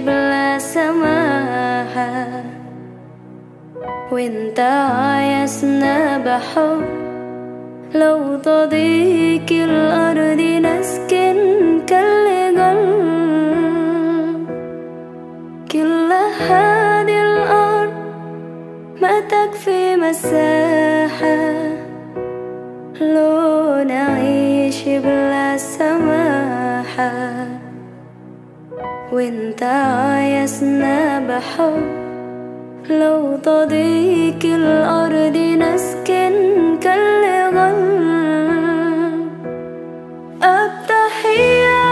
بلا سماحة، وانت عايزنا بحب. لو تضيق الأرض نسكن كالجل، كل هذه الأرض ما تكفي مساحة لو نعيش بلا سماحة، وانت عايزنا بحب. لو تضيق الأرض نسكن كالغل. التحية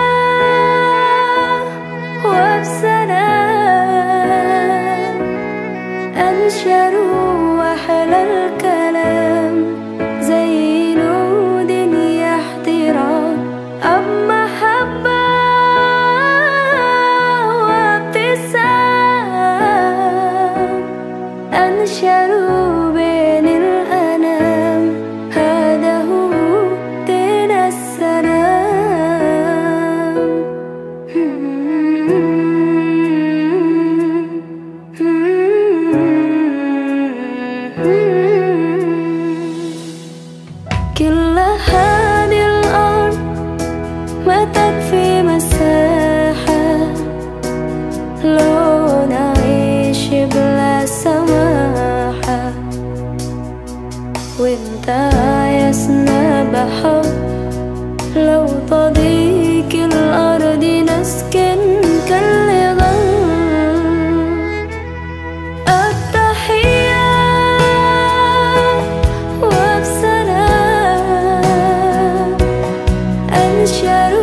وبسلام أنشروا أحلى الكلام، زي نود يحترام أب محبة وابتسام. أنشروا بين الأنام، هذا هو دين السلام. كل هذه الأرض ما تكفي مساحة لو نعيش بلا سماحة، وانت عايزنا بحب. لو تضيق الأرض نسكن كالغل. التحية وبسلام أنشر